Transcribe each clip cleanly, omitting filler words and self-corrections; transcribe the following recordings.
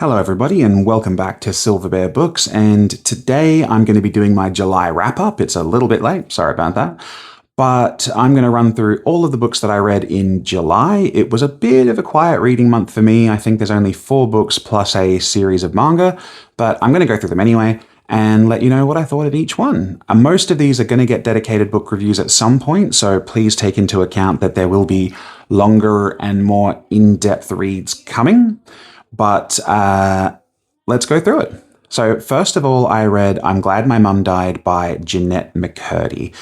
Hello everybody and welcome back to SilverBear Books, and today I'm going to be doing my July wrap-up. It's a little bit late, sorry about that, but I'm going to run through all of the books that I read in July. It was a bit of a quiet reading month for me. I think there's only 4 books plus a series of manga, but I'm going to go through them anyway and let you know what I thought of each one. Most of these are going to get dedicated book reviews at some point, so please take into account that there will be longer and more in-depth reads coming. But let's go through it. So first of all, I read I'm Glad My Mum Died by Jeanette McCurdy.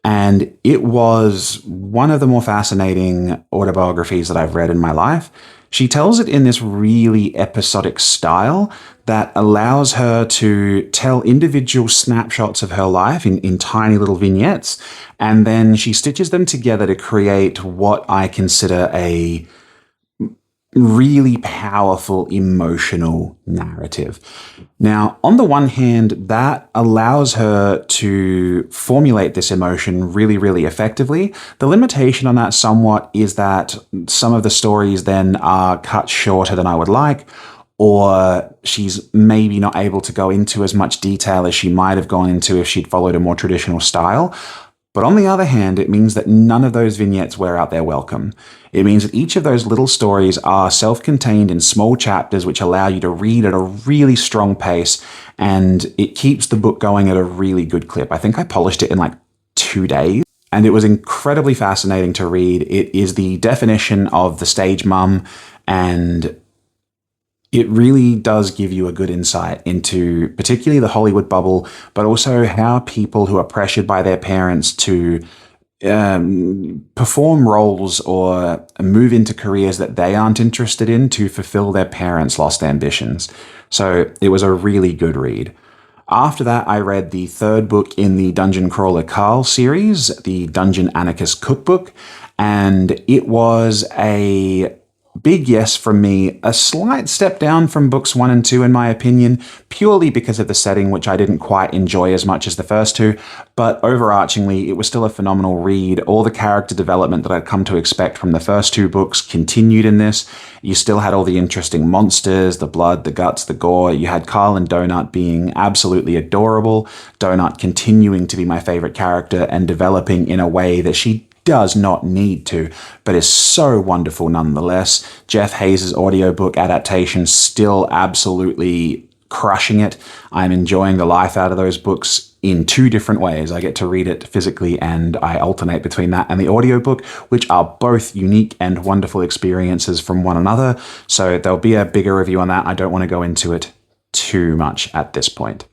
And it was one of the more fascinating autobiographies that I've read in my life. She tells it in this really episodic style that allows her to tell individual snapshots of her life in tiny little vignettes. And then she stitches them together to create what I consider a really powerful emotional narrative. Now, on the one hand, that allows her to formulate this emotion really, really effectively. The limitation on that somewhat is that some of the stories then are cut shorter than I would like, or she's maybe not able to go into as much detail as she might have gone into if she'd followed a more traditional style. But on the other hand, it means that none of those vignettes wear out their welcome. It means that each of those little stories are self-contained in small chapters which allow you to read at a really strong pace, and it keeps the book going at a really good clip. I think I polished it in like 2 days, and it was incredibly fascinating to read. It is the definition of the stage mum, and it really does give you a good insight into particularly the Hollywood bubble, but also how people who are pressured by their parents to perform roles or move into careers that they aren't interested in to fulfill their parents' lost ambitions. So it was a really good read. After that, I read the 3rd book in the Dungeon Crawler Carl series, the Dungeon Anarchist Cookbook, and it was a big yes from me, a slight step down from books 1 and 2 in my opinion, purely because of the setting, which I didn't quite enjoy as much as the first 2, but overarchingly it was still a phenomenal read. All the character development that I'd come to expect from the first 2 books continued in this. You still had all the interesting monsters, the blood, the guts, the gore. You had Carl and Donut being absolutely adorable, Donut continuing to be my favorite character and developing in a way that she does not need to, but is so wonderful nonetheless. Jeff Hayes' audiobook adaptation still absolutely crushing it. I'm enjoying the life out of those books in 2 different ways. I get to read it physically and I alternate between that and the audiobook, which are both unique and wonderful experiences from one another. So there'll be a bigger review on that. I don't want to go into it too much at this point.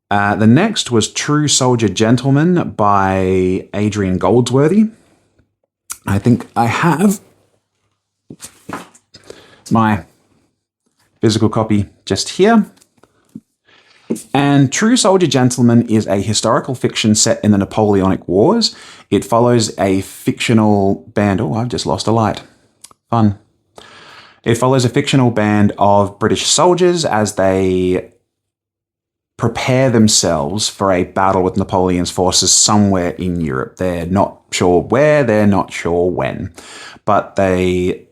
The next was True Soldier Gentleman by Adrian Goldsworthy. I think I have my physical copy just here. And True Soldier Gentleman is a historical fiction set in the Napoleonic Wars. It follows a fictional band. Oh, I've just lost a light. Fun. It follows a fictional band of British soldiers as they prepare themselves for a battle with Napoleon's forces somewhere in Europe. They're not sure where, they're not sure when, but they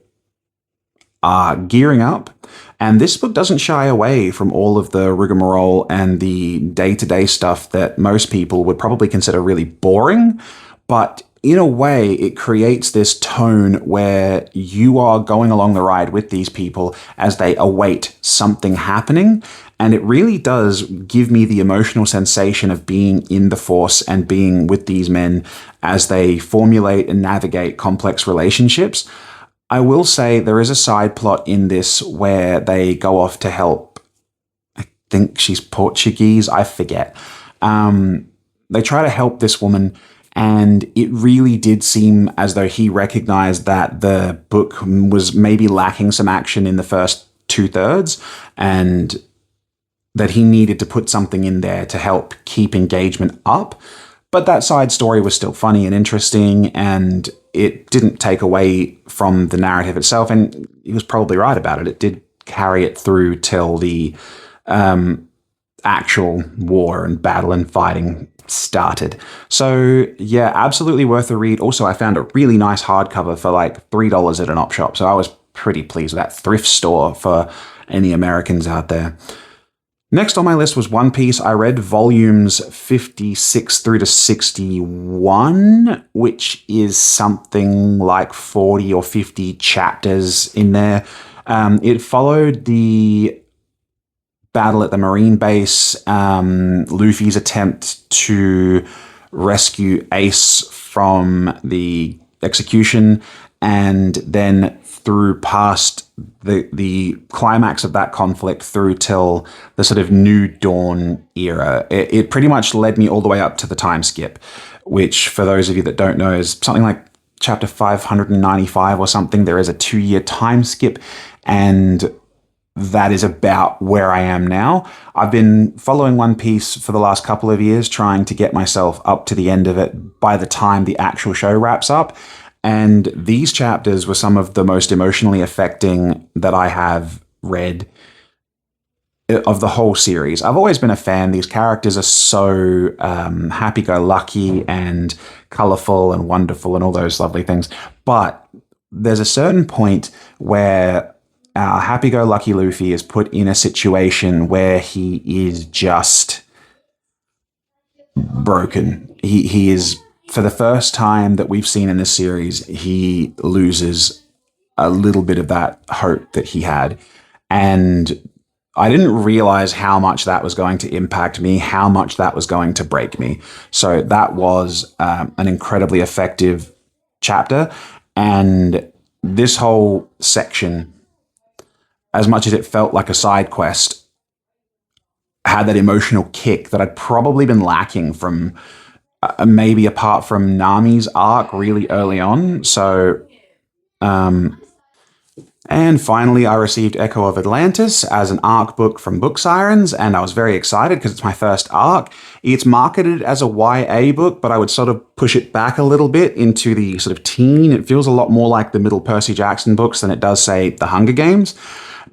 are gearing up. And this book doesn't shy away from all of the rigmarole and the day-to-day stuff that most people would probably consider really boring, but in a way, it creates this tone where you are going along the ride with these people as they await something happening. And it really does give me the emotional sensation of being in the force and being with these men as they formulate and navigate complex relationships. I will say there is a side plot in this where they go off to help, I think she's Portuguese, I forget. They try to help this woman, and it really did seem as though he recognized that the book was maybe lacking some action in the first 2/3, and that he needed to put something in there to help keep engagement up. But that side story was still funny and interesting, and it didn't take away from the narrative itself, and he was probably right about it. It did carry it through till the actual war and battle and fighting started. So yeah, absolutely worth a read. Also, I found a really nice hardcover for like $3 at an op shop, so I was pretty pleased with that. Thrift store for any Americans out there. Next on my list was One Piece. I read volumes 56 through to 61, which is something like 40 or 50 chapters in there. It followed the battle at the Marine base, Luffy's attempt to rescue Ace from the execution, and then through past the climax of that conflict through till the sort of New Dawn era. It pretty much led me all the way up to the time skip, which for those of you that don't know is something like chapter 595 or something. There is a 2-year time skip, and that is about where I am now. I've been following One Piece for the last couple of years, trying to get myself up to the end of it by the time the actual show wraps up. And these chapters were some of the most emotionally affecting that I have read of the whole series. I've always been a fan. These characters are so happy-go-lucky and colorful and wonderful and all those lovely things. But there's a certain point where our happy-go-lucky Luffy is put in a situation where he is just broken. He is, for the first time that we've seen in this series, he loses a little bit of that hope that he had. And I didn't realize how much that was going to impact me, how much that was going to break me. So that was an incredibly effective chapter. And this whole section, as much as it felt like a side quest, had that emotional kick that I'd probably been lacking from maybe apart from Nami's arc really early on. So, and finally, I received Echo of Atlantis as an arc book from Book Sirens, and I was very excited because it's my first arc. It's marketed as a YA book, but I would sort of push it back a little bit into the sort of teen. It feels a lot more like the middle Percy Jackson books than it does, say, The Hunger Games.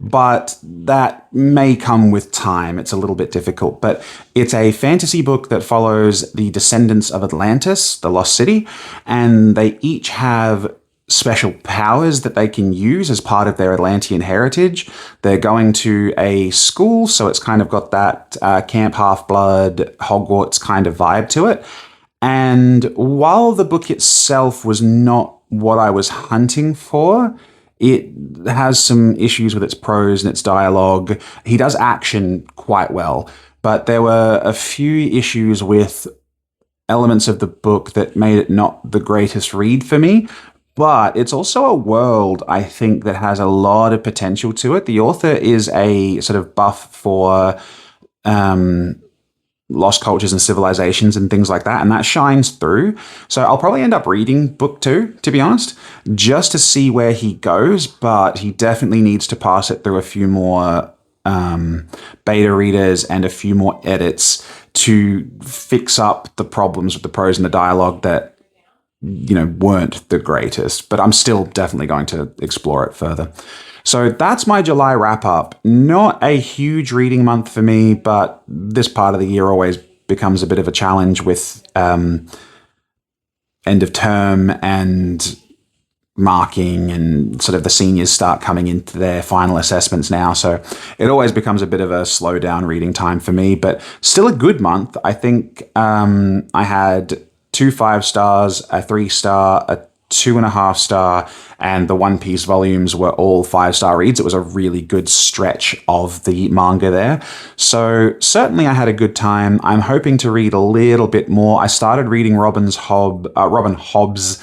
But that may come with time. It's a little bit difficult. But it's a fantasy book that follows the descendants of Atlantis, the Lost City, and they each have special powers that they can use as part of their Atlantean heritage. They're going to a school, so it's kind of got that Camp Half-Blood, Hogwarts kind of vibe to it. And while the book itself was not what I was hunting for, it has some issues with its prose and its dialogue. He does action quite well, but there were a few issues with elements of the book that made it not the greatest read for me. But it's also a world, I think, that has a lot of potential to it. The author is a sort of buff for lost cultures and civilizations and things like that, and that shines through. So I'll probably end up reading book 2, to be honest, just to see where he goes, but he definitely needs to pass it through a few more beta readers and a few more edits to fix up the problems with the prose and the dialogue that, you know, weren't the greatest. But I'm still definitely going to explore it further. So that's my July wrap-up. Not a huge reading month for me, but this part of the year always becomes a bit of a challenge with end of term and marking, and sort of the seniors start coming into their final assessments now. So it always becomes a bit of a slow down reading time for me, but still a good month. I think I had 2 5-stars, a 3-star, a 2.5-star, and the One Piece volumes were all 5-star reads. It was a really good stretch of the manga there. So certainly I had a good time. I'm hoping to read a little bit more. I started reading Robin Hobb's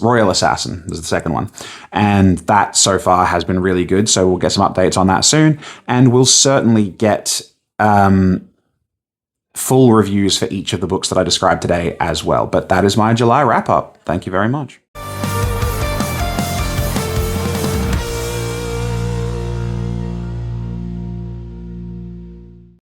Royal Assassin was the second one. And that so far has been really good. So we'll get some updates on that soon. And we'll certainly get full reviews for each of the books that I described today as well. But that is my July wrap up. Thank you very much.